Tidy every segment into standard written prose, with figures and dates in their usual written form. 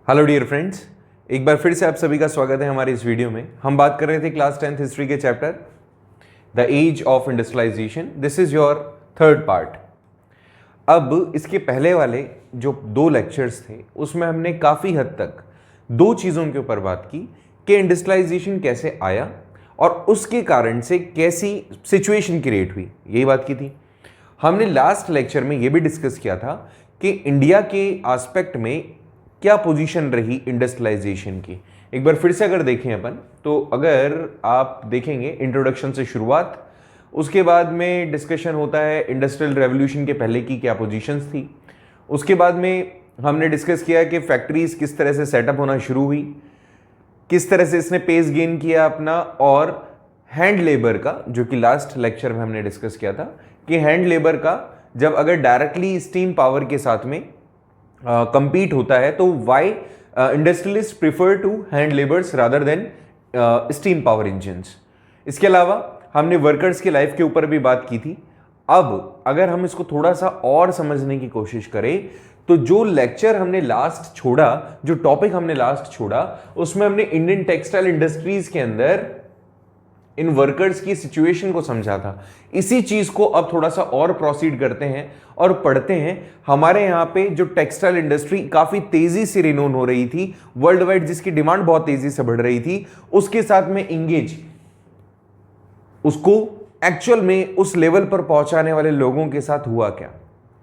Hello dear friends, एक बार फिर से आप सभी का स्वागत है हमारे इस वीडियो में। हम बात कर रहे थे क्लास 10th हिस्ट्री के chapter the age of industrialisation. This is your third part. अब इसके पहले वाले जो दो लेक्चर्स थे उसमें हमने काफ़ी हद तक दो चीज़ों के ऊपर बात की कि इंडस्ट्रियलाइजेशन कैसे आया और उसके कारण से कैसी सिचुएशन क्रिएट हुई, यही बात की थी। हमने लास्ट लेक्चर में यह भी डिस्कस किया था कि इंडिया के एस्पेक्ट में क्या पोजीशन रही इंडस्ट्रियलाइजेशन की। एक बार फिर से अगर देखें अपन, तो अगर आप देखेंगे इंट्रोडक्शन से शुरुआत, उसके बाद में डिस्कशन होता है इंडस्ट्रियल रेवोल्यूशन के पहले की क्या पोजीशंस थी। उसके बाद में हमने डिस्कस किया कि फैक्ट्रीज किस तरह से सेटअप होना शुरू हुई, किस तरह से इसने पेस गेन किया अपना, और हैंड लेबर का, जो कि लास्ट लेक्चर में हमने डिस्कस किया था कि हैंड लेबर का जब अगर डायरेक्टली स्टीम पावर के साथ में compete होता है तो why industrialist prefer to hand labours rather than steam power engines. इसके अलावा हमने वर्कर्स की लाइफ के ऊपर भी बात की थी। अब अगर हम इसको थोड़ा सा और समझने की कोशिश करें तो जो लेक्चर हमने लास्ट छोड़ा, जो टॉपिक हमने लास्ट छोड़ा, उसमें हमने इंडियन टेक्सटाइल इंडस्ट्रीज के अंदर इन वर्कर्स की सिचुएशन को समझा था। इसी चीज को अब थोड़ा सा और प्रोसीड करते हैं और पढ़ते हैं। हमारे यहाँ पे जो टेक्सटाइल इंडस्ट्री काफी तेजी से रिनोन हो रही थी वर्ल्ड वाइड, जिसकी डिमांड बहुत तेजी से बढ़ रही थी, उसके साथ में इंगेज, उसको एक्चुअल में उस लेवल पर पहुंचाने वाले लोगों के साथ हुआ क्या।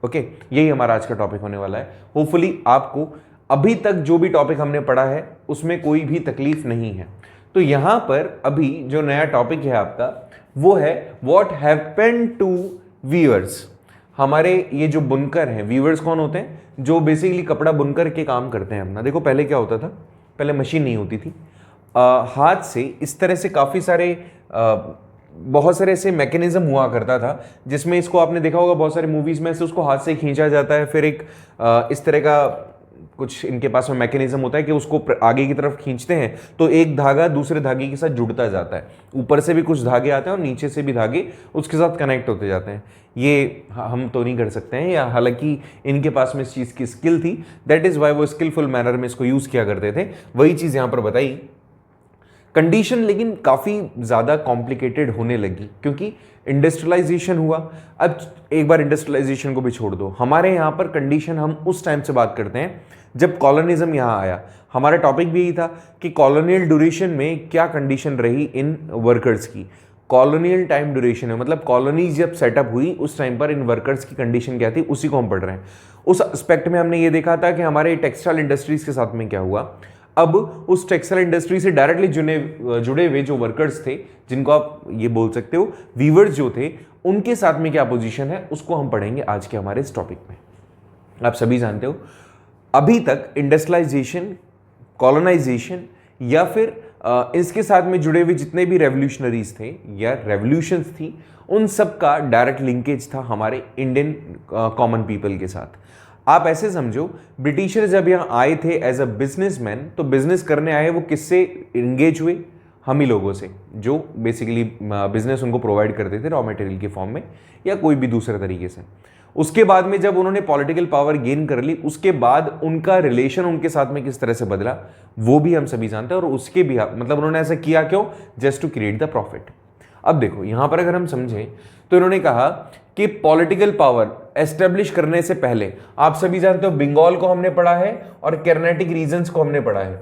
ओके, यही हमारा आज का टॉपिक होने वाला है। होपफुली आपको अभी तक जो भी टॉपिक हमने पढ़ा है उसमें कोई भी तकलीफ नहीं है। तो यहां पर अभी जो नया टॉपिक है आपका वो है व्हाट हैपेंड टू वीवर्स। हमारे ये जो बुनकर हैं, वीवर्स कौन होते हैं? जो बेसिकली कपड़ा बुनकर के काम करते हैं अपना। देखो पहले क्या होता था, पहले मशीन नहीं होती थी, हाथ से इस तरह से काफ़ी सारे बहुत सारे ऐसे मैकेनिज्म हुआ करता था जिसमें इसको आपने देखा होगा बहुत सारी मूवीज़ में से उसको हाथ से खींचा जाता है, फिर एक इस तरह का कुछ इनके पास में मैकेनिज्म होता है कि उसको आगे की तरफ खींचते हैं तो एक धागा दूसरे धागे के साथ जुड़ता जाता है। ऊपर से भी कुछ धागे आते हैं और नीचे से भी धागे उसके साथ कनेक्ट होते जाते हैं। ये हम तो नहीं कर सकते हैं, या हालांकि इनके पास में इस चीज़ की स्किल थी, दैट इज़ वाई वो स्किलफुल मैनर में इसको यूज़ किया करते थे। वही चीज़ यहाँ पर बताई। कंडीशन लेकिन काफ़ी ज़्यादा कॉम्प्लिकेटेड होने लगी क्योंकि इंडस्ट्रियलाइजेशन हुआ। अब एक बार इंडस्ट्रियलाइजेशन को भी छोड़ दो, हमारे यहाँ पर कंडीशन हम उस टाइम से बात करते हैं जब कॉलोनिज्म यहाँ आया। हमारा टॉपिक भी यही था कि कॉलोनियल ड्यूरेशन में क्या कंडीशन रही इन वर्कर्स की। कॉलोनियल टाइम ड्यूरेशन है, मतलब कॉलोनीज जब सेटअप हुई उस टाइम पर इन वर्कर्स की कंडीशन क्या थी, उसी को हम पढ़ रहे हैं। उस एस्पेक्ट में हमने ये देखा था कि हमारे टेक्सटाइल इंडस्ट्रीज के साथ में क्या हुआ। अब उस टेक्सटाइल इंडस्ट्री से डायरेक्टली जुड़े हुए जो वर्कर्स थे, जिनको आप ये बोल सकते हो वीवर्स जो थे, उनके साथ में क्या पोजीशन है उसको हम पढ़ेंगे आज के हमारे इस टॉपिक में। आप सभी जानते हो अभी तक इंडस्ट्रियलाइजेशन, कॉलोनाइजेशन या फिर इसके साथ में जुड़े हुए जितने भी रेवोल्यूशनरीज थे या रेवोल्यूशंस थी, उन सब का डायरेक्ट लिंकेज था हमारे इंडियन कॉमन पीपल के साथ। आप ऐसे समझो, ब्रिटिशर्स जब यहाँ आए थे एज अ बिजनेसमैन, तो बिजनेस करने आए वो किससे इंगेज हुए? हम ही लोगों से, जो बेसिकली बिजनेस उनको प्रोवाइड करते थे रॉ मटेरियल के फॉर्म में या कोई भी दूसरे तरीके से। उसके बाद में जब उन्होंने पॉलिटिकल पावर गेन कर ली, उसके बाद उनका रिलेशन उनके साथ में किस तरह से बदला वो भी हम सभी जानते हैं। और उसके भी मतलब उन्होंने ऐसा किया क्यों? Just to create the profit. अब देखो यहां पर अगर हम समझें तो इन्होंने कहा कि पॉलिटिकल पावर एस्टेब्लिश करने से पहले, आप सभी जानते हो बंगाल को हमने पढ़ा है और कर्नाटिक रीजन्स को हमने पढ़ा है।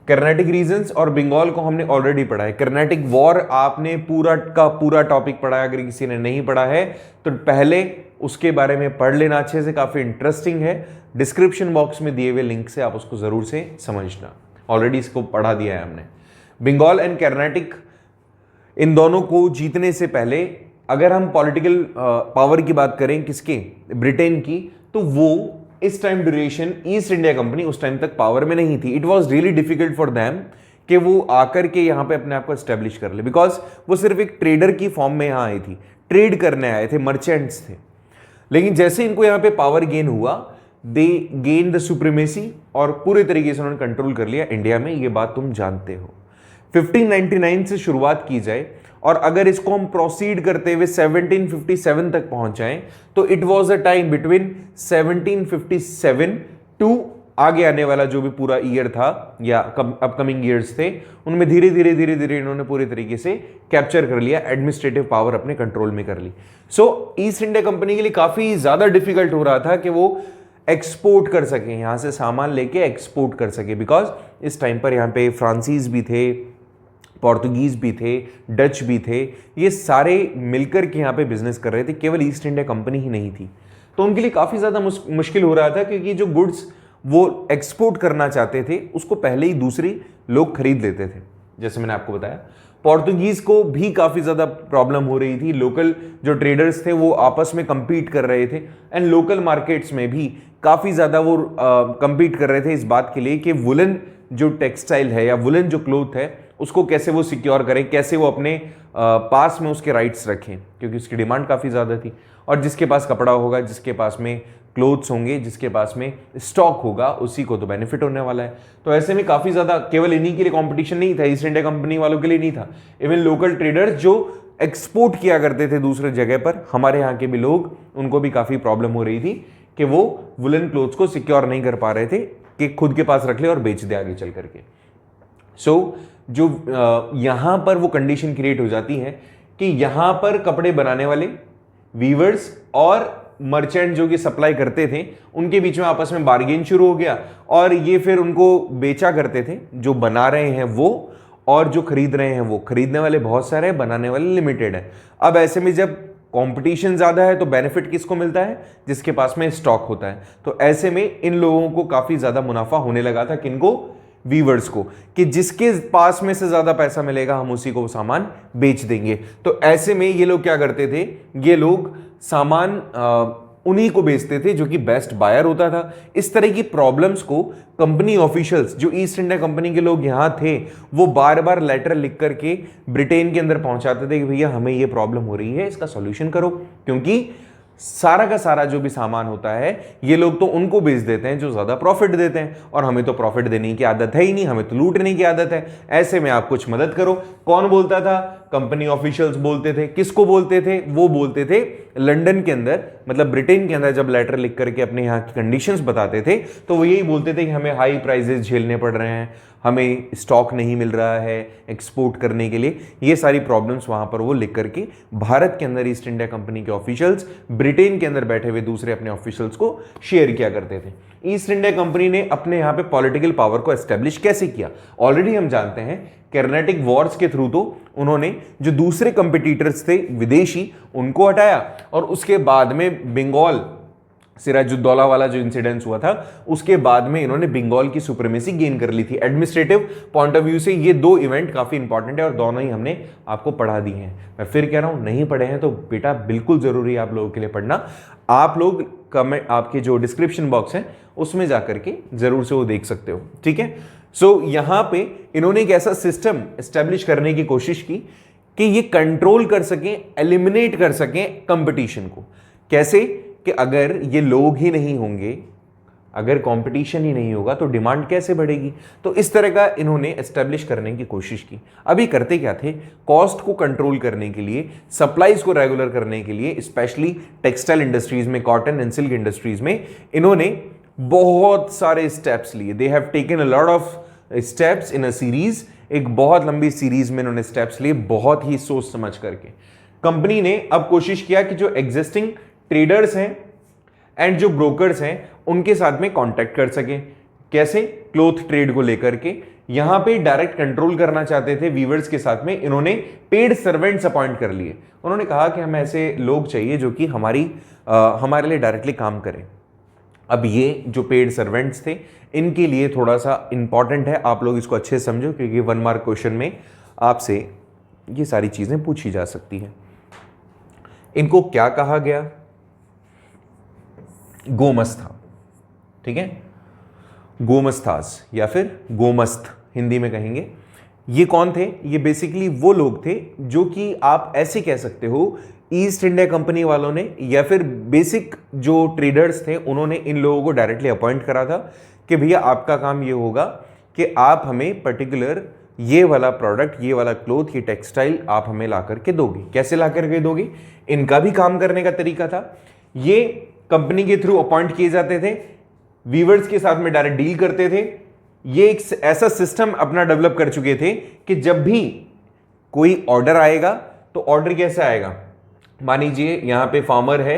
कर्नाटिक रीजन्स और बंगाल को हमने ऑलरेडी पढ़ा है। कर्नाटिक वॉर आपने पूरा का पूरा टॉपिक पढ़ा है, अगर किसी ने नहीं पढ़ा है तो पहले उसके बारे में पढ़ लेना अच्छे से, काफी इंटरेस्टिंग है। डिस्क्रिप्शन बॉक्स में दिए हुए लिंक से आप उसको जरूर से समझना, ऑलरेडी इसको पढ़ा दिया है हमने। बंगाल एंड कर्नाटिक, इन दोनों को जीतने से पहले अगर हम पॉलिटिकल पावर की बात करें, किसके? ब्रिटेन की, तो वो इस time duration east India company उस टाइम तक पावर में नहीं थी। It was really difficult for them कि वो आकर के यहाँ पे अपने आप को एस्टेब्लिश कर ले, बिकॉज वो सिर्फ एक ट्रेडर की फॉर्म में यहाँ आई थी, ट्रेड करने आए थे, मर्चेंट्स थे। लेकिन जैसे इनको यहाँ पे पावर गेन हुआ, दे गेन द सुप्रीमेसी और पूरे तरीके से उन्होंने कंट्रोल कर लिया इंडिया में। ये बात तुम जानते हो। 1599 से शुरुआत की जाए और अगर इसको हम प्रोसीड करते हुए 1757 तक पहुंच जाएं तो it was a time between 1757 to आगे आने वाला जो भी पूरा ईयर था या अपकमिंग ईयर्स थे, उनमें धीरे धीरे इन्होंने पूरी तरीके से कैप्चर कर लिया, एडमिनिस्ट्रेटिव पावर अपने कंट्रोल में कर ली। सो ईस्ट इंडिया कंपनी के लिए काफी ज्यादा डिफिकल्ट हो रहा था कि वो एक्सपोर्ट कर सके, यहां से सामान लेके एक्सपोर्ट कर सके, बिकॉज इस टाइम पर यहाँ पे फ्रांसीज भी थे, पोर्तुगीज भी थे, डच भी थे, ये सारे मिलकर के यहाँ पे बिजनेस कर रहे थे, केवल ईस्ट इंडिया कंपनी ही नहीं थी। तो उनके लिए काफ़ी ज़्यादा मुश्किल हो रहा था, क्योंकि जो गुड्स वो एक्सपोर्ट करना चाहते थे उसको पहले ही दूसरे लोग खरीद लेते थे। जैसे मैंने आपको बताया, पोर्तुगीज को भी काफ़ी ज़्यादा प्रॉब्लम हो रही थी, लोकल जो ट्रेडर्स थे वो आपस में compete कर रहे थे, एंड लोकल मार्केट्स में भी काफ़ी ज़्यादा वो compete कर रहे थे इस बात के लिए कि वुलन जो टेक्सटाइल है या वुलन जो क्लोथ है उसको कैसे वो सिक्योर करें, कैसे वो अपने पास में उसके राइट्स रखें, क्योंकि उसकी डिमांड काफ़ी ज़्यादा थी। और जिसके पास कपड़ा होगा, जिसके पास में क्लोथ्स होंगे, जिसके पास में स्टॉक होगा, उसी को तो बेनिफिट होने वाला है। तो ऐसे में काफ़ी ज़्यादा केवल इन्हीं के लिए कंपटीशन नहीं था, ईस्ट इंडिया कंपनी वालों के लिए नहीं था, इवन लोकल ट्रेडर्स जो एक्सपोर्ट किया करते थे दूसरे जगह पर, हमारे यहाँ के भी लोग, उनको भी काफ़ी प्रॉब्लम हो रही थी कि वो वुलन क्लोथ्स को सिक्योर नहीं कर पा रहे थे कि खुद के पास रख ले और बेच दे आगे चल करके। सो जो यहाँ पर वो कंडीशन क्रिएट हो जाती है कि यहाँ पर कपड़े बनाने वाले वीवर्स और मर्चेंट जो कि सप्लाई करते थे, उनके बीच में आपस में बार्गेन शुरू हो गया, और ये फिर उनको बेचा करते थे, जो बना रहे हैं वो और जो खरीद रहे हैं वो। खरीदने वाले बहुत सारे हैं, बनाने वाले लिमिटेड है। अब ऐसे में जब कंपटीशन ज्यादा है तो बेनिफिट किसको मिलता है? जिसके पास में स्टॉक होता है। तो ऐसे में इन लोगों को काफी ज्यादा मुनाफा होने लगा था, किनको? वीवर्स को, कि जिसके पास में से ज्यादा पैसा मिलेगा हम उसी को सामान बेच देंगे। तो ऐसे में ये लोग क्या करते थे, ये लोग सामान उन्हीं को बेचते थे जो कि बेस्ट बायर होता था। इस तरह की प्रॉब्लम्स को कंपनी ऑफिशियल्स, जो ईस्ट इंडिया कंपनी के लोग यहां थे, वो बार बार लेटर लिख करके ब्रिटेन के अंदर पहुंचाते थे कि भैया हमें ये प्रॉब्लम हो रही है, इसका सॉल्यूशन करो। क्योंकि सारा का सारा जो भी सामान होता है ये लोग तो उनको बेच देते हैं जो ज्यादा प्रॉफिट देते हैं, और हमें तो प्रॉफिट देने की आदत है ही नहीं, हमें तो लूटने की आदत है। ऐसे में आप कुछ मदद करो। कौन बोलता था? कंपनी ऑफिशियल्स बोलते थे। किसको बोलते थे? वो बोलते थे लंदन के अंदर, मतलब ब्रिटेन के अंदर, जब लेटर लिख करके अपने यहाँ की कंडीशंस बताते थे तो वो यही बोलते थे कि हमें हाई प्राइजेस झेलने पड़ रहे हैं, हमें स्टॉक नहीं मिल रहा है एक्सपोर्ट करने के लिए। ये सारी प्रॉब्लम्स वहां पर वो लिख करके भारत के अंदर ईस्ट इंडिया कंपनी के ऑफिशियल्स ब्रिटेन के अंदर बैठे हुए दूसरे अपने ऑफिशियल्स को शेयर किया करते थे। ईस्ट इंडिया कंपनी ने अपने यहाँ पे पॉलिटिकल पावर को एस्टेब्लिश कैसे किया? ऑलरेडी हम जानते हैं कर्नाटिक वॉर्स के थ्रू तो उन्होंने जो दूसरे कंपिटिटर्स थे विदेशी, उनको हटाया, और उसके बाद में बंगाल सिराजुद्दौला वाला जो इंसिडेंस हुआ था, उसके बाद में इन्होंने बंगाल की सुप्रीमेसी गेन कर ली थी। एडमिनिस्ट्रेटिव पॉइंट ऑफ व्यू से ये दो इवेंट काफी इंपॉर्टेंट है और दोनों ही हमने आपको पढ़ा दी हैं। मैं फिर कह रहा हूं, नहीं पढ़े हैं तो बेटा बिल्कुल जरूरी है आप लोगों के लिए पढ़ना। आप लोग कमेंट, आपके जो डिस्क्रिप्शन बॉक्स है उसमें जाकर के जरूर से वो देख सकते हो, ठीक है। सो यहां पे इन्होंने एक ऐसा सिस्टम एस्टेब्लिश करने की कोशिश की कि ये कंट्रोल कर सकें, एलिमिनेट कर सकें कंपटीशन को। कैसे? कि अगर ये लोग ही नहीं होंगे, अगर कंपटीशन ही नहीं होगा तो डिमांड कैसे बढ़ेगी? तो इस तरह का इन्होंने एस्टेब्लिश करने की कोशिश की। अभी करते क्या थे? कॉस्ट को कंट्रोल करने के लिए, सप्लाईज को रेगुलर करने के लिए, स्पेशली टेक्सटाइल इंडस्ट्रीज में, कॉटन एंड सिल्क इंडस्ट्रीज में इन्होंने बहुत सारे स्टेप्स लिए। They have taken a lot of steps in a series. एक बहुत लंबी सीरीज में इन्होंने स्टेप्स लिए, बहुत ही सोच समझ करके। कंपनी ने अब कोशिश किया कि जो एग्जिस्टिंग ट्रेडर्स हैं एंड जो ब्रोकर्स हैं उनके साथ में कांटेक्ट कर सके। कैसे? क्लोथ ट्रेड को लेकर के यहां पे डायरेक्ट कंट्रोल करना चाहते थे वीवर्स के साथ में। इन्होंने पेड सर्वेंट्स अपॉइंट कर लिए। उन्होंने कहा कि हमें ऐसे लोग चाहिए जो कि हमारे लिए डायरेक्टली काम करें। अब ये जो पेड सर्वेंट्स थे, इनके लिए थोड़ा सा इंपॉर्टेंट है, आप लोग इसको अच्छे से समझो, क्योंकि 1 मार्क क्वेश्चन में आपसे ये सारी चीजें पूछी जा सकती हैं। इनको क्या कहा गया? गोमस्ता, ठीक है, गोमस्तास या फिर गोमस्त हिंदी में कहेंगे। ये कौन थे? ये बेसिकली वो लोग थे जो कि आप ऐसे कह सकते हो ईस्ट इंडिया कंपनी वालों ने या फिर बेसिक जो ट्रेडर्स थे उन्होंने इन लोगों को डायरेक्टली अपॉइंट करा था कि भैया आपका काम ये होगा कि आप हमें पर्टिकुलर ये वाला प्रोडक्ट, ये वाला क्लोथ, ये टेक्सटाइल आप हमें ला करके दोगे। कैसे ला करके दोगे? इनका भी काम करने का तरीका था, ये कंपनी के थ्रू अपॉइंट किए जाते थे वीवर्स के साथ में डायरेक्ट डील करते थे। ये एक ऐसा सिस्टम अपना डेवलप कर चुके थे कि जब भी कोई ऑर्डर आएगा तो ऑर्डर कैसे आएगा, मान लीजिए यहां पे फार्मर है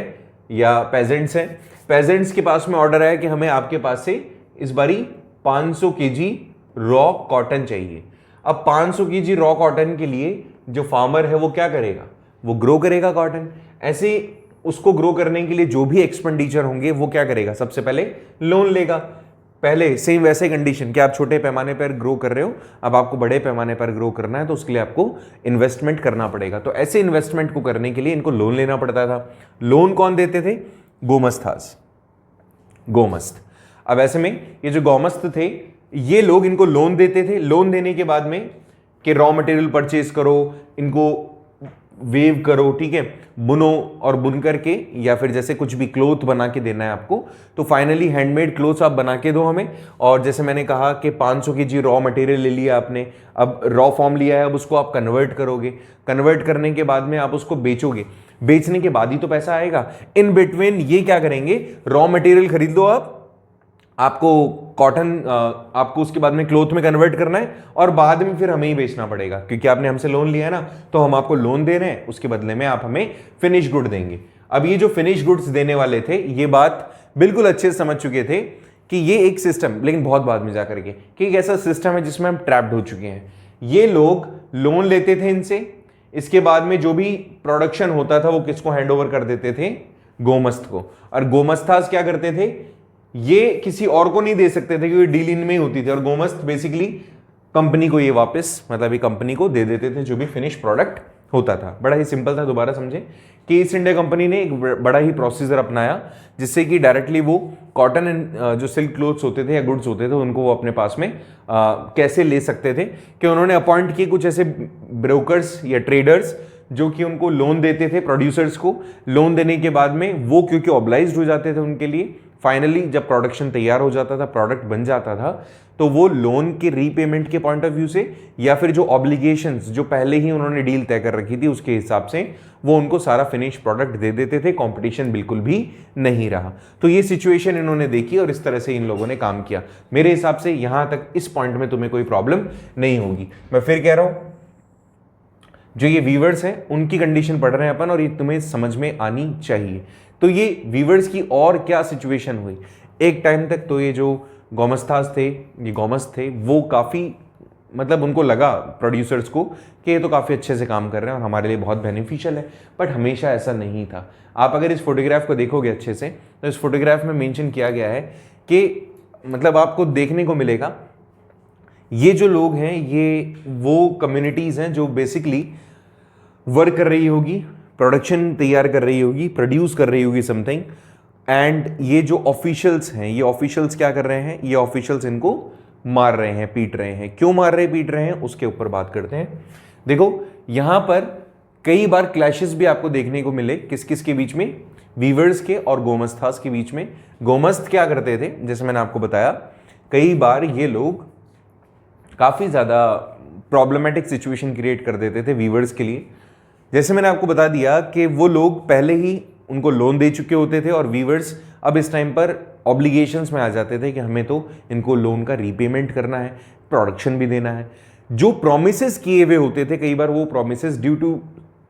या पेजेंट्स है, पेजेंट्स के पास में ऑर्डर आया कि हमें आपके पास से इस बारी 500 केजी रॉ कॉटन चाहिए। अब 500 केजी रॉ कॉटन के लिए जो फार्मर है वो क्या करेगा, वो ग्रो करेगा कॉटन। ऐसे उसको ग्रो करने के लिए जो भी एक्सपेंडिचर होंगे वो क्या करेगा, सबसे पहले लोन लेगा। पहले सेम वैसे कंडीशन कि आप छोटे पैमाने पर ग्रो कर रहे हो, अब आपको बड़े पैमाने पर ग्रो करना है तो उसके लिए आपको इन्वेस्टमेंट करना पड़ेगा। तो ऐसे इन्वेस्टमेंट को करने के लिए इनको लोन लेना पड़ता था। लोन कौन देते थे, गोमस्तास, गोमस्त। अब ऐसे में ये जो गोमस्त थे ये लोग इनको लोन देते थे। लोन देने के बाद में कि रॉ मटेरियल परचेज करो, इनको वेव करो, ठीक है, बुनो और बुन करके या फिर जैसे कुछ भी क्लोथ बना के देना है आपको, तो फाइनली हैंडमेड क्लोथ्स आप बना के दो हमें। और जैसे मैंने कहा कि 500 केजी रॉ मटेरियल ले लिया आपने, अब रॉ फॉर्म लिया है, अब उसको आप कन्वर्ट करोगे, कन्वर्ट करने के बाद में आप उसको बेचोगे, बेचने के बाद ही तो पैसा आएगा। इन बिटवीन ये क्या करेंगे, रॉ मटेरियल खरीद लो आप, आपको कॉटन आपको उसके बाद में क्लोथ में कन्वर्ट करना है और बाद में फिर हमें ही बेचना पड़ेगा, क्योंकि आपने हमसे लोन लिया है ना, तो हम आपको लोन दे रहे हैं, उसके बदले में आप हमें फिनिश गुड देंगे। अब ये जो फिनिश गुड्स देने वाले थे ये बात बिल्कुल अच्छे से समझ चुके थे कि ये एक सिस्टम, लेकिन बहुत बाद में जाकर के, कि एक ऐसा सिस्टम है जिसमें हम ट्रैप्ड हो चुके हैं। ये लोग लोन लेते थे इनसे, इसके बाद में जो भी प्रोडक्शन होता था वो किसको हैंड ओवर कर देते थे, गोमस्त को। और गोमस्तास क्या करते थे, ये किसी और को नहीं दे सकते थे क्योंकि डील इनमें ही होती थी, और गोमस्त बेसिकली कंपनी को ये वापस, मतलब ये कंपनी को दे देते थे जो भी फिनिश प्रोडक्ट होता था। बड़ा ही सिंपल था, दोबारा समझे कि ईस्ट इंडिया कंपनी ने एक बड़ा ही प्रोसीजर अपनाया जिससे कि डायरेक्टली वो कॉटन एंड जो सिल्क क्लोथ्स होते थे या गुड्स होते थे उनको वो अपने पास में कैसे ले सकते थे, कि उन्होंने अपॉइंट किए कुछ ऐसे ब्रोकर्स या ट्रेडर्स जो कि उनको लोन देते थे, प्रोड्यूसर्स को। लोन देने के बाद में वो क्योंकि ऑब्लाइज्ड हो जाते थे उनके लिए, फाइनली जब प्रोडक्शन तैयार हो जाता था, प्रोडक्ट बन जाता था, तो वो लोन के रीपेमेंट के पॉइंट ऑफ व्यू से या फिर जो ऑब्लिगेशंस जो पहले ही उन्होंने डील तय कर रखी थी उसके हिसाब से वो उनको सारा फिनिश प्रोडक्ट दे देते थे। कंपटीशन बिल्कुल भी नहीं रहा। तो ये सिचुएशन इन्होंने देखी और इस तरह से इन लोगों ने काम किया। मेरे हिसाब से यहां तक इस पॉइंट में तुम्हें कोई प्रॉब्लम नहीं होगी। मैं फिर कह रहा हूं, जो ये वीवर्स हैं उनकी कंडीशन पढ़ रहे हैं अपन और ये तुम्हें समझ में आनी चाहिए। तो ये वीवर्स की और क्या सिचुएशन हुई, एक टाइम तक तो ये जो गोमस्तास थे, ये गोमस्त थे, वो काफ़ी, मतलब उनको लगा प्रोड्यूसर्स को कि ये तो काफ़ी अच्छे से काम कर रहे हैं और हमारे लिए बहुत बेनिफिशियल है, बट हमेशा ऐसा नहीं था। आप अगर इस फोटोग्राफ को देखोगे अच्छे से तो इस फोटोग्राफ में मेंशन किया गया है कि मतलब आपको देखने को मिलेगा ये जो लोग हैं ये वो कम्युनिटीज़ हैं जो बेसिकली वर्क कर रही होगी, प्रोडक्शन तैयार कर रही होगी, प्रोड्यूस कर रही होगी समथिंग, एंड ये जो ऑफिशियल्स हैं, ये ऑफिशियल्स क्या कर रहे हैं, ये ऑफिशियल्स इनको मार रहे हैं, पीट रहे हैं। क्यों मार रहे हैं, पीट रहे हैं, उसके ऊपर बात करते हैं। देखो यहां पर कई बार क्लैशेस भी आपको देखने को मिले, किस किस के बीच में, वीवर्स के और गोमस्तास के बीच में। गोमस्त क्या करते थे, जैसे मैंने आपको बताया, कई बार ये लोग काफ़ी ज़्यादा प्रॉब्लमेटिक सिचुएशन क्रिएट कर देते थे वीवर्स के लिए। जैसे मैंने आपको बता दिया कि वो लोग पहले ही उनको लोन दे चुके होते थे और वीवर्स अब इस टाइम पर ऑब्लिगेशंस में आ जाते थे कि हमें तो इनको लोन का रीपेमेंट करना है, प्रोडक्शन भी देना है। जो प्रोमिसेस किए हुए होते थे कई बार वो प्रोमिसेस ड्यू टू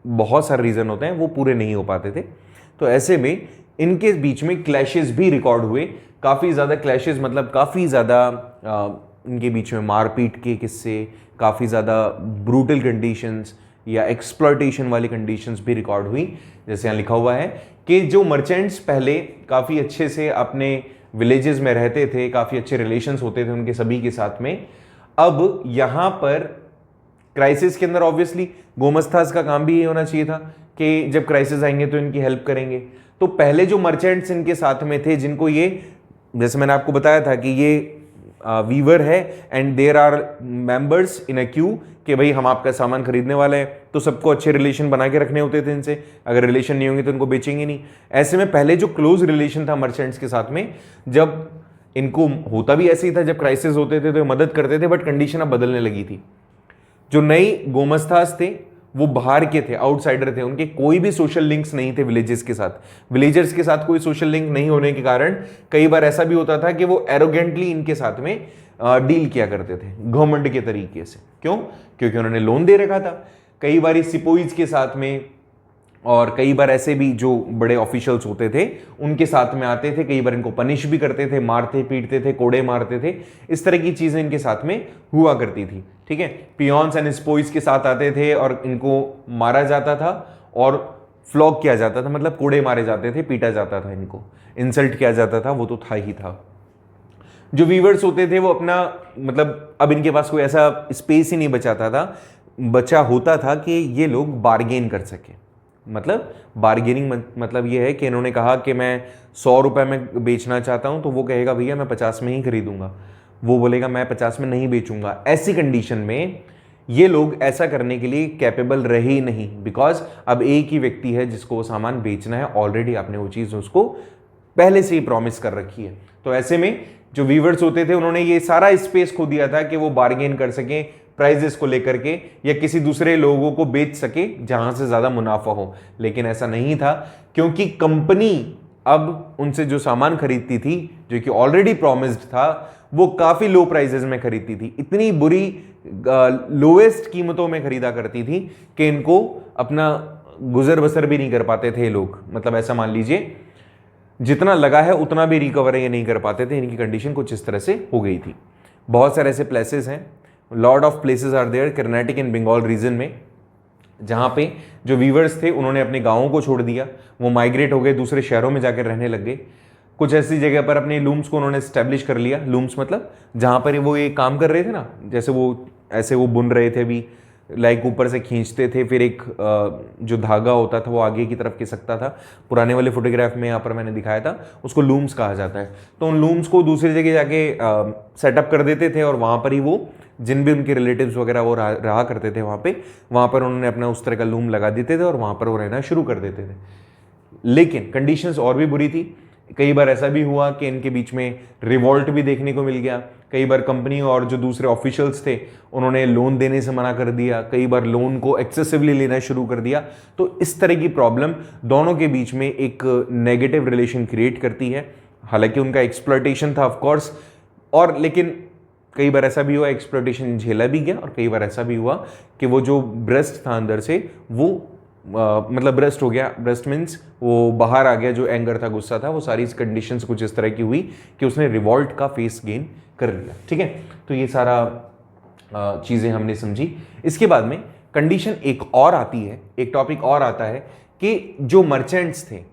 बहुत सारे रीज़न होते हैं वो पूरे नहीं हो पाते थे। तो ऐसे में इनके बीच में क्लैशेस भी रिकॉर्ड हुए, काफ़ी ज़्यादा क्लैशेस, मतलब काफ़ी ज़्यादा इनके बीच में मारपीट के किस्से, काफ़ी ज़्यादा ब्रूटल कंडीशंस या एक्सप्लॉयटेशन वाली कंडीशंस भी रिकॉर्ड हुई। जैसे यहाँ लिखा हुआ है कि जो मर्चेंट्स पहले काफ़ी अच्छे से अपने विलेजेस में रहते थे, काफ़ी अच्छे रिलेशंस होते थे उनके सभी के साथ में, अब यहाँ पर क्राइसिस के अंदर ऑब्वियसली गोमस्तास का काम भी ये होना चाहिए था कि जब क्राइसिस आएंगे तो इनकी हेल्प करेंगे। तो पहले जो मर्चेंट्स इनके साथ में थे, जिनको ये, जैसे मैंने आपको बताया था कि ये वीवर है and there are members in a queue कि भाई हम आपका सामान खरीदने वाले हैं, तो सबको अच्छे रिलेशन बना के रखने होते थे इनसे। अगर रिलेशन नहीं होंगे तो इनको बेचेंगे नहीं। ऐसे में पहले जो क्लोज रिलेशन था मर्चेंट्स के साथ में, जब इनको होता भी ऐसे ही था, जब क्राइसिस होते थे तो मदद करते थे, बट कंडीशन अब बदलने लगी थी। जो नई गोमस्तास थे वो बाहर के थे, आउटसाइडर थे, उनके कोई भी सोशल लिंक्स नहीं थे विलेजेस के साथ। विलेजर्स के साथ कोई सोशल लिंक नहीं होने के कारण कई बार ऐसा भी होता था कि वो एरोगेंटली इनके साथ में डील किया करते थे गवर्नमेंट के तरीके से। क्यों? क्योंकि उन्होंने लोन दे रखा था। कई बार सिपोइज के साथ में, और कई बार ऐसे भी जो बड़े ऑफिशियल्स होते थे उनके साथ में आते थे, कई बार इनको पनिश भी करते थे, मारते पीटते थे, कोड़े मारते थे, इस तरह की चीजें इनके साथ में हुआ करती थी। ठीक है, पियॉन्स एंड स्पोइस के साथ आते थे और इनको मारा जाता था और फ्लॉग किया जाता था, मतलब कोड़े मारे जाते थे, पीटा जाता था, इनको इंसल्ट किया जाता था, वो तो था ही था। जो वीवर्स होते थे वो अपना, मतलब अब इनके पास कोई ऐसा स्पेस ही नहीं बचा होता था कि ये लोग बार्गेन कर सके। मतलब बार्गेनिंग मतलब ये है कि इन्होंने कहा कि मैं 100 रुपए में बेचना चाहता हूं, तो वो कहेगा भैया मैं 50 में ही खरीदूंगा, वो बोलेगा मैं 50 में नहीं बेचूंगा। ऐसी कंडीशन में ये लोग ऐसा करने के लिए कैपेबल रहे ही नहीं, बिकॉज अब एक ही व्यक्ति है जिसको वो सामान बेचना है, ऑलरेडी आपने वो चीज़ उसको पहले से ही प्रॉमिस कर रखी है। तो ऐसे में जो वीवर्स होते थे उन्होंने ये सारा स्पेस खो दिया था कि वो बार्गेन कर सकें प्राइजेस को लेकर के, या किसी दूसरे लोगों को बेच सके जहां से ज्यादा मुनाफा हो। लेकिन ऐसा नहीं था, क्योंकि कंपनी अब उनसे जो सामान खरीदती थी, जो कि ऑलरेडी प्रॉमिस्ड था, वो काफी लो प्राइजेस में खरीदती थी, इतनी बुरी लोएस्ट कीमतों में खरीदा करती थी कि इनको अपना गुजर बसर भी नहीं कर पाते थे लोग। मतलब ऐसा मान लीजिए जितना लगा है उतना भी रिकवर ये नहीं कर पाते थे। इनकी कंडीशन कुछ इस तरह से हो गई थी। बहुत सारे ऐसे प्लेसेस हैं, lot of places are there Karnataka and Bengal region में, जहां पे जो वीवर्स थे उन्होंने अपने गांवों को छोड़ दिया, वो माइग्रेट हो गए, दूसरे शहरों में जाकर रहने लग गए। कुछ ऐसी जगह पर अपने लूम्स को उन्होंने स्टैब्लिश कर लिया। लूम्स मतलब जहां पर वो ये काम कर रहे थे ना, जैसे वो ऐसे वो बुन रहे थे अभी, लाइक ऊपर से खींचते थे, फिर एक जो धागा होता था वो आगे की तरफ खिसकता था। पुराने वाले फोटोग्राफ में यहाँ पर मैंने दिखाया था, उसको लूम्स कहा जाता है। तो उन लूम्स को दूसरी जगह जाके सेटअप कर देते थे और वहाँ पर ही वो जिन भी उनके रिलेटिव्स वगैरह वो रहा करते थे वहाँ पर उन्होंने अपना उस तरह का लूम लगा देते थे और वहाँ पर वो रहना शुरू कर देते थे। लेकिन कंडीशंस और भी बुरी थी। कई बार ऐसा भी हुआ कि इनके बीच में रिवॉल्ट भी देखने को मिल गया। कई बार कंपनी और जो दूसरे ऑफिशियल्स थे उन्होंने लोन देने से मना कर दिया, कई बार लोन को एक्सेसिवली लेना शुरू कर दिया। तो इस तरह की प्रॉब्लम दोनों के बीच में एक नेगेटिव रिलेशन क्रिएट करती है। हालांकि उनका एक्सप्लॉयटेशन था ऑफ कोर्स, और लेकिन कई बार ऐसा भी हुआ एक्सप्लॉयटेशन झेला भी गया, और कई बार ऐसा भी हुआ कि वो जो ब्रेस्ट था अंदर से वो मतलब ब्रेस्ट हो गया। ब्रेस्ट मीन्स वो बाहर आ गया, जो एंगर था, गुस्सा था, वो सारी कंडीशंस कुछ इस तरह की हुई कि उसने रिवॉल्ट का फेस गेन कर लिया। ठीक है, तो ये सारा चीजें हमने समझी। इसके बाद में कंडीशन एक और आती है, एक टॉपिक और आता है कि जो मर्चेंट्स थे,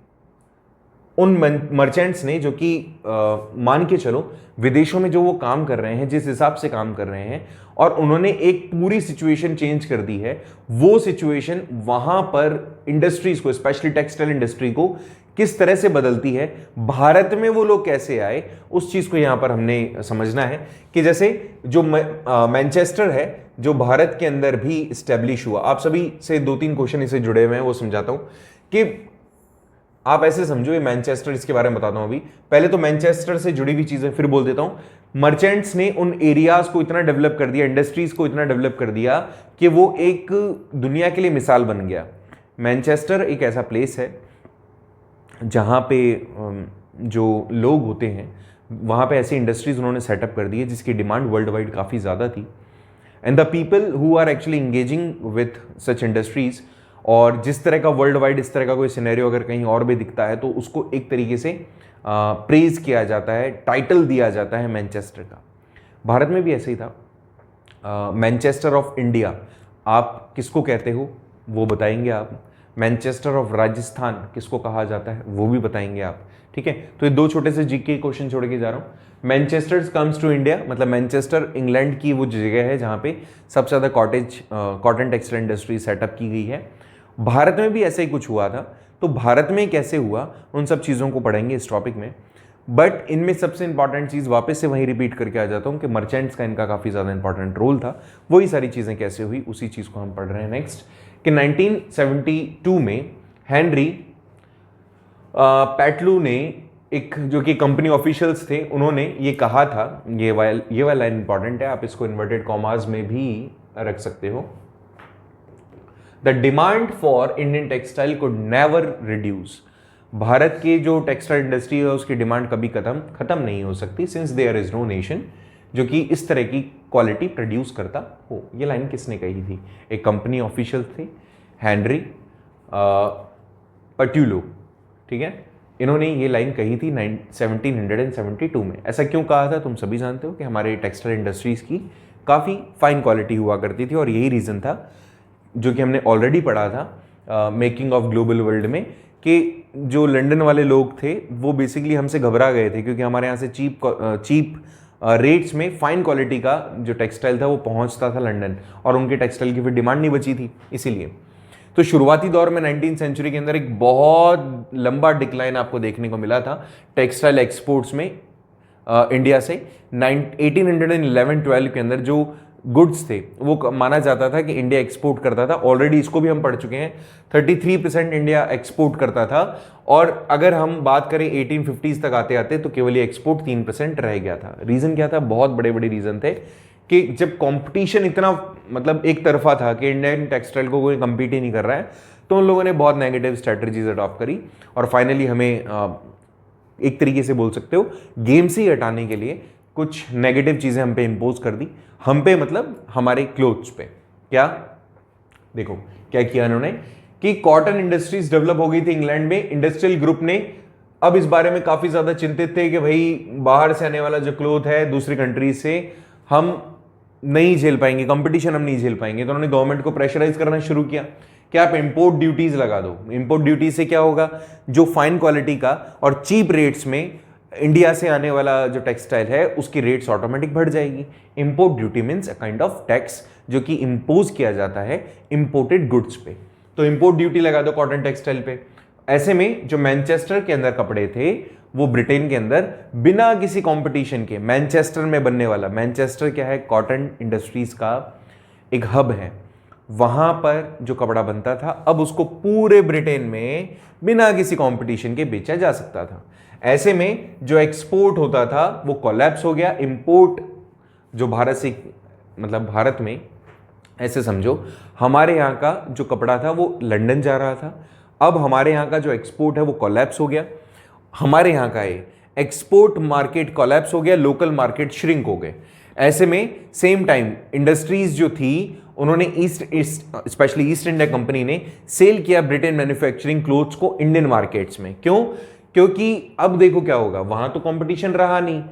उन मर्चेंट्स ने जो कि मान के चलो विदेशों में जो वो काम कर रहे हैं, जिस हिसाब से काम कर रहे हैं, और उन्होंने एक पूरी सिचुएशन चेंज कर दी है। वो सिचुएशन वहां पर इंडस्ट्रीज को, स्पेशली टेक्सटाइल इंडस्ट्री को किस तरह से बदलती है, भारत में वो लोग कैसे आए, उस चीज को यहां पर हमने समझना है। कि जैसे जो मैनचेस्टर है, जो भारत के अंदर भी स्टैब्लिश हुआ। आप सभी से 2-3 क्वेश्चन इससे जुड़े हुए हैं, वो समझाता हूं कि आप ऐसे समझो, ये मैनचेस्टर, इसके बारे में बताता हूं अभी। पहले तो मैनचेस्टर से जुड़ी हुई चीजें फिर बोल देता हूं। मर्चेंट्स ने उन एरियाज को इतना डेवलप कर दिया, इंडस्ट्रीज को इतना डेवलप कर दिया कि वो एक दुनिया के लिए मिसाल बन गया। मैनचेस्टर एक ऐसा प्लेस है जहां पे जो लोग होते हैं वहां पे ऐसी इंडस्ट्रीज उन्होंने सेटअप कर दी है जिसकी डिमांड वर्ल्ड वाइड काफी ज्यादा थी। And the people who are actually engaging with such industries, और जिस तरह का वर्ल्ड वाइड इस तरह का कोई सिनेरियो अगर कहीं और भी दिखता है तो उसको एक तरीके से प्रेज किया जाता है, टाइटल दिया जाता है मैनचेस्टर का। भारत में भी ऐसे ही था। मैनचेस्टर ऑफ इंडिया आप किसको कहते हो वो बताएंगे आप। मैनचेस्टर ऑफ राजस्थान किसको कहा जाता है वो भी बताएंगे आप। ठीक है, तो ये 2 छोटे से जीके क्वेश्चन छोड़ के जा रहा हूं। मैनचेस्टर कम्स टू इंडिया, मतलब मैनचेस्टर इंग्लैंड की वो जगह है जहां पे सबसे ज्यादा कॉटन टेक्सटाइल इंडस्ट्री सेटअप की गई है। भारत में भी ऐसे ही कुछ हुआ था। तो भारत में कैसे हुआ उन सब चीज़ों को पढ़ेंगे इस टॉपिक में। बट इनमें सबसे इंपॉर्टेंट चीज़ वापस से वहीं रिपीट करके आ जाता हूँ कि मर्चेंट्स का इनका काफ़ी ज़्यादा इंपॉर्टेंट रोल था। वही सारी चीज़ें कैसे हुई उसी चीज़ को हम पढ़ रहे हैं नेक्स्ट। कि 1972 में हेनरी पैटलू ने, एक जो कि कंपनी ऑफिशियल्स थे, उन्होंने ये कहा था, ये वाला लाइन इंपॉर्टेंट है, आप इसको इन्वर्टेड कॉमास में भी रख सकते हो। The demand for Indian textile could never reduce. Bharat के जो टेक्सटाइल इंडस्ट्री है उसकी डिमांड कभी खत्म नहीं हो सकती, since there is no nation जो कि इस तरह की क्वालिटी प्रोड्यूस करता हो। ये लाइन किसने कही थी? एक कंपनी ऑफिशियल थे, हेनरी पट्यूलो, ठीक है, इन्होंने ये लाइन कही थी 1772 में। ऐसा क्यों कहा था? तुम सभी जानते हो कि हमारे टेक्सटाइल इंडस्ट्रीज की काफ़ी फाइन क्वालिटी हुआ करती थी, और यही रीज़न था जो कि हमने ऑलरेडी पढ़ा था मेकिंग ऑफ ग्लोबल वर्ल्ड में, कि जो लंदन वाले लोग थे वो बेसिकली हमसे घबरा गए थे, क्योंकि हमारे यहाँ से चीप रेट्स में फाइन क्वालिटी का जो टेक्सटाइल था वो पहुँचता था लंदन, और उनके टेक्सटाइल की फिर डिमांड नहीं बची थी। इसीलिए तो शुरुआती दौर में 19th सेंचुरी के अंदर एक बहुत लंबा डिक्लाइन आपको देखने को मिला था टेक्सटाइल एक्सपोर्ट्स में इंडिया से। 1811-12 के अंदर जो गुड्स थे वो माना जाता था कि इंडिया एक्सपोर्ट करता था। ऑलरेडी इसको भी हम पढ़ चुके हैं, 33% इंडिया एक्सपोर्ट करता था, और अगर हम बात करें 1850s तक आते आते तो केवल ये एक्सपोर्ट 3% रह गया था। रीज़न क्या था? बहुत बड़े बड़े रीज़न थे कि जब कंपटीशन इतना मतलब एक तरफा था कि इंडियन टेक्सटाइल को कोई compete ही नहीं कर रहा है, तो उन लोगों ने बहुत नेगेटिव स्ट्रैटेजीज अडॉप्ट करी, और फाइनली हमें एक तरीके से बोल सकते हो गेम से ही हटाने के लिए कुछ नेगेटिव चीज़ें हम पे इम्पोज कर दी। हम पे मतलब हमारे क्लोथ्स पे। क्या? देखो क्या किया इन्होंने कि कॉटन इंडस्ट्रीज डेवलप हो गई थी इंग्लैंड में। इंडस्ट्रियल ग्रुप ने अब इस बारे में काफ़ी ज़्यादा चिंतित थे कि भाई बाहर से आने वाला जो क्लोथ है दूसरी कंट्रीज से हम नहीं झेल पाएंगे, कंपटीशन हम नहीं झेल पाएंगे। तो उन्होंने गवर्नमेंट को प्रेशराइज करना शुरू किया कि आप इंपोर्ट ड्यूटीज लगा दो। इंपोर्ट ड्यूटी से क्या होगा? जो फाइन क्वालिटी का और चीप रेट्स में इंडिया से आने वाला जो टेक्सटाइल है उसकी रेट्स ऑटोमेटिक बढ़ जाएगी। Import duty means a kind of tax जो कि इंपोज किया जाता है इंपोर्टेड गुड्स पे। तो इंपोर्ट ड्यूटी लगा दो कॉटन टेक्सटाइल पे। ऐसे में जो मैनचेस्टर के अंदर कपड़े थे वो ब्रिटेन के अंदर बिना किसी कंपटीशन के मैनचेस्टर में बनने वाला, मैनचेस्टर क्या है? कॉटन इंडस्ट्रीज का एक हब है, वहां पर जो कपड़ा बनता था अब उसको पूरे ब्रिटेन में बिना किसी कंपटीशन के बेचा जा सकता था। ऐसे में जो एक्सपोर्ट होता था वो कोलैप्स हो गया। इंपोर्ट जो भारत से मतलब भारत में ऐसे समझो हमारे यहाँ का जो कपड़ा था वो लंदन जा रहा था, अब हमारे यहाँ का जो एक्सपोर्ट है वो कोलैप्स हो गया। हमारे यहाँ का ये एक्सपोर्ट मार्केट कोलैप्स हो गया, लोकल मार्केट श्रिंक हो गए। ऐसे में सेम टाइम इंडस्ट्रीज जो थी उन्होंने स्पेशली ईस्ट इंडिया कंपनी ने सेल किया ब्रिटेन मैन्युफैक्चरिंग क्लोथ्स को इंडियन मार्केट्स में। क्यों? क्योंकि अब देखो क्या होगा, वहां तो कंपटीशन रहा नहीं,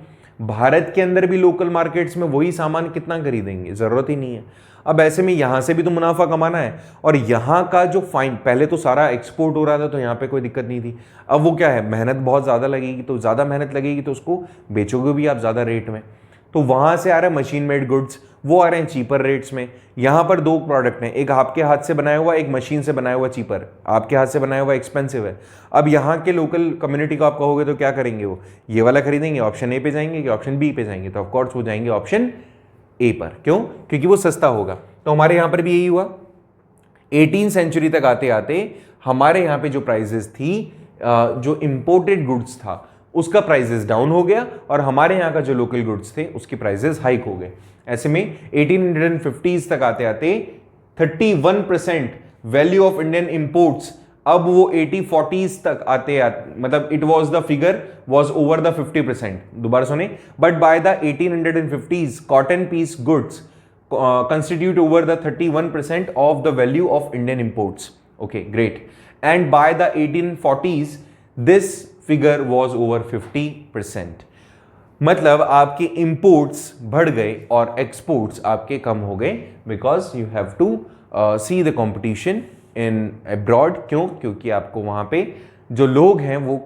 भारत के अंदर भी लोकल मार्केट्स में वही सामान कितना खरीदेंगे, जरूरत ही नहीं है। अब ऐसे में यहां से भी तो मुनाफा कमाना है, और यहां का जो फाइन पहले तो सारा एक्सपोर्ट हो रहा था तो यहां पे कोई दिक्कत नहीं थी। अब वो क्या है, मेहनत बहुत ज़्यादा लगेगी, तो ज़्यादा मेहनत लगेगी तो उसको बेचोगे भी आप ज़्यादा रेट में। तो वहां से आ रहा है मशीन मेड गुड्स, वो आ रहे हैं चीपर रेट्स में। यहां पर दो प्रोडक्ट हैं, एक आपके हाथ से बनाया हुआ, एक मशीन से बनाया हुआ चीपर। आपके हाथ से बनाया हुआ एक्सपेंसिव है। अब यहाँ के लोकल कम्युनिटी को आप कहोगे तो क्या करेंगे, वो ये वाला खरीदेंगे, ऑप्शन ए पे जाएंगे कि ऑप्शन बी पे जाएंगे? तो ऑफकोर्स वो जाएंगे ऑप्शन ए पर। क्यों? क्योंकि वो सस्ता होगा। तो हमारे यहाँ पर भी यही हुआ। 18th सेंचुरी तक आते आते हमारे यहाँ पे जो प्राइजेस थी, जो इंपोर्टेड गुड्स था उसका प्राइजेस डाउन हो गया, और हमारे यहाँ का जो लोकल गुड्स थे उसके प्राइजेस हाइक हो गए। ऐसे में 1850s तक आते आते 31% वैल्यू ऑफ इंडियन इंपोर्ट्स, अब वो 80-40s तक आते मतलब it was the figure was over the 50%। दोबारा सुने, but by the 1850s cotton piece goods constitute over the 31% of the value of Indian imports. Okay, great. And by the 1840s, this figure was over 50%. मतलब आपके imports बढ़ गए और exports आपके कम हो गए, because you have to see the competition in abroad. क्यों? क्योंकि आपको वहाँ पे जो लोग हैं वो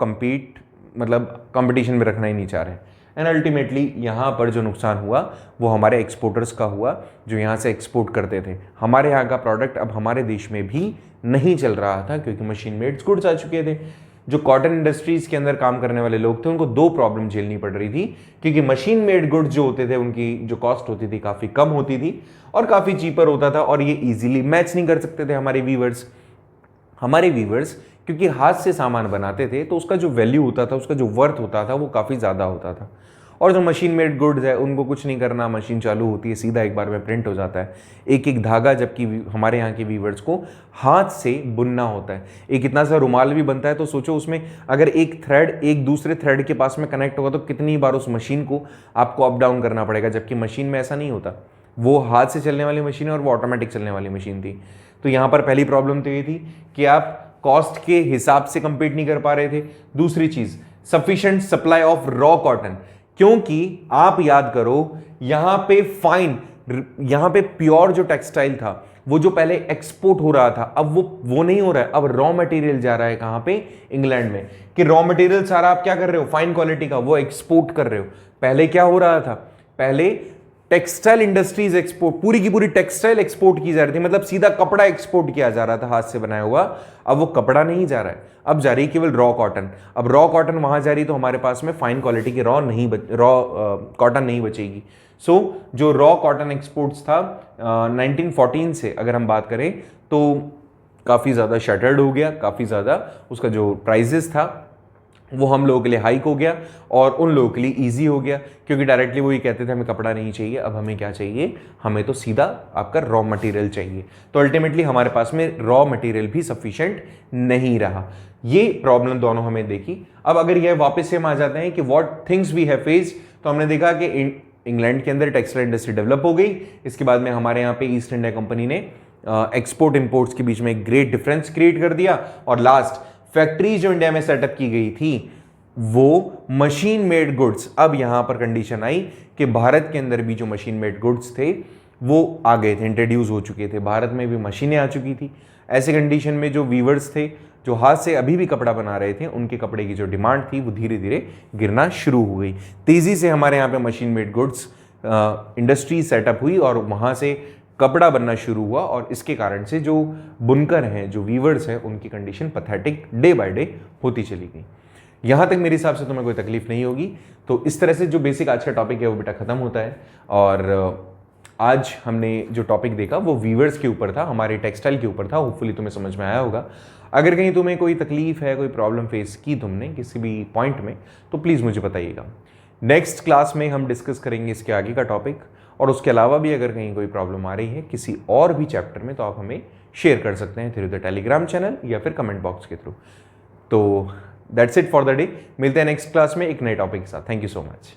मतलब competition में रखना ही नहीं चाह रहे। एंड अल्टीमेटली यहाँ पर जो नुकसान हुआ वो हमारे एक्सपोर्टर्स का हुआ, जो यहाँ से एक्सपोर्ट करते थे। हमारे यहाँ का प्रोडक्ट अब हमारे देश में भी नहीं चल रहा था, क्योंकि मशीन मेड गुड्स आ चुके थे। जो कॉटन इंडस्ट्रीज के अंदर काम करने वाले लोग थे उनको दो प्रॉब्लम झेलनी पड़ रही थी, क्योंकि मशीन मेड गुड्स जो होते थे उनकी जो कॉस्ट होती थी काफ़ी कम होती थी और काफ़ी चीपर होता था, और ये ईजिली मैच नहीं कर सकते थे हमारे वीवर्स। हमारे वीवर्स क्योंकि हाथ से सामान बनाते थे तो उसका जो वैल्यू होता था, उसका जो वर्थ होता था वो काफ़ी ज़्यादा होता था। और जो मशीन मेड गुड्स है उनको कुछ नहीं करना, मशीन चालू होती है, सीधा एक बार में प्रिंट हो जाता है एक एक धागा, जबकि हमारे यहाँ के वीवर्स को हाथ से बुनना होता है। एक इतना सा रुमाल भी बनता है तो सोचो उसमें अगर एक थ्रेड एक दूसरे थ्रेड के पास में कनेक्ट होगा तो कितनी बार उस मशीन को आपको अप डाउन करना पड़ेगा, जबकि मशीन में ऐसा नहीं होता। वो हाथ से चलने वाली मशीन है और वो ऑटोमेटिक चलने वाली मशीन थी। तो यहाँ पर पहली प्रॉब्लम तो ये थी कि आप कॉस्ट के हिसाब से कंपीट नहीं कर पा रहे थे। दूसरी चीज, sufficient supply of raw cotton, क्योंकि आप याद करो यहां पे फाइन, यहां पे प्योर जो टेक्सटाइल था वो जो पहले एक्सपोर्ट हो रहा था अब वो नहीं हो रहा है। अब रॉ मटेरियल जा रहा है कहां पे, इंग्लैंड में, कि रॉ मटेरियल सारा आप क्या कर रहे हो, फाइन क्वालिटी का वो एक्सपोर्ट कर रहे हो। पहले क्या हो रहा था, पहले टेक्सटाइल इंडस्ट्रीज एक्सपोर्ट, पूरी की पूरी टेक्सटाइल एक्सपोर्ट की जा रही थी, मतलब सीधा कपड़ा एक्सपोर्ट किया जा रहा था हाथ से बनाया हुआ। अब वो कपड़ा नहीं जा रहा है, अब जा रही है केवल रॉ कॉटन। अब रॉ कॉटन वहां जा रही तो हमारे पास में फाइन क्वालिटी की रॉ कॉटन नहीं बचेगी। सो जो रॉ कॉटन एक्सपोर्ट्स था 1914 से अगर हम बात करें तो काफ़ी ज़्यादा शटर्ड हो गया, काफ़ी ज़्यादा उसका जो प्राइजेस था वो हम लोगों के लिए हाइक हो गया और उन लोगों के लिए ईजी हो गया, क्योंकि डायरेक्टली वो ये कहते थे हमें कपड़ा नहीं चाहिए, अब हमें क्या चाहिए, हमें तो सीधा आपका रॉ मटेरियल चाहिए। तो अल्टीमेटली हमारे पास में रॉ मटेरियल भी सफिशिएंट नहीं रहा। ये प्रॉब्लम दोनों हमें देखी। अब अगर ये वापस से हम आ जाते हैं कि what things we have faced, तो हमने देखा कि इंग्लैंड के अंदर टेक्सटाइल इंडस्ट्री डेवलप हो गई। इसके बाद में हमारे यहाँ पे ईस्ट इंडिया कंपनी ने एक्सपोर्ट इंपोर्ट्स के बीच में एक ग्रेट डिफरेंस क्रिएट कर दिया, और लास्ट फैक्ट्रीज जो इंडिया में सेटअप की गई थी वो मशीन मेड गुड्स। अब यहां पर कंडीशन आई कि भारत के अंदर भी जो मशीन मेड गुड्स थे वो आ गए थे, इंट्रोड्यूस हो चुके थे, भारत में भी मशीनें आ चुकी थी। ऐसे कंडीशन में जो वीवर्स थे जो हाथ से अभी भी कपड़ा बना रहे थे, उनके कपड़े की जो डिमांड थी वो धीरे धीरे गिरना शुरू हो गई। तेजी से हमारे यहाँ पे machine made goods industry setup हुई और वहाँ से कपड़ा बनना शुरू हुआ, और इसके कारण से जो बुनकर हैं, जो वीवर्स हैं, उनकी condition pathetic day by day होती चली गई। यहाँ तक मेरे हिसाब से तुम्हें कोई तकलीफ नहीं होगी। तो इस तरह से जो बेसिक आज का टॉपिक है वो बेटा खत्म होता है। और आज हमने जो टॉपिक देखा वो वीवर्स के ऊपर था, हमारे टेक्सटाइल के ऊपर था। होपफुली तुम्हें समझ में आया होगा। अगर कहीं तुम्हें कोई तकलीफ है, कोई प्रॉब्लम फेस की तुमने किसी भी पॉइंट में, तो प्लीज़ मुझे बताइएगा। नेक्स्ट क्लास में हम डिस्कस करेंगे इसके आगे का टॉपिक, और उसके अलावा भी अगर कहीं कोई प्रॉब्लम आ रही है किसी और भी चैप्टर में तो आप हमें शेयर कर सकते हैं थ्रू द टेलीग्राम चैनल या फिर कमेंट बॉक्स के थ्रू। तो that's it for the day. मिलते हैं नेक्स्ट क्लास में एक नए टॉपिक के साथ। Thank you so much.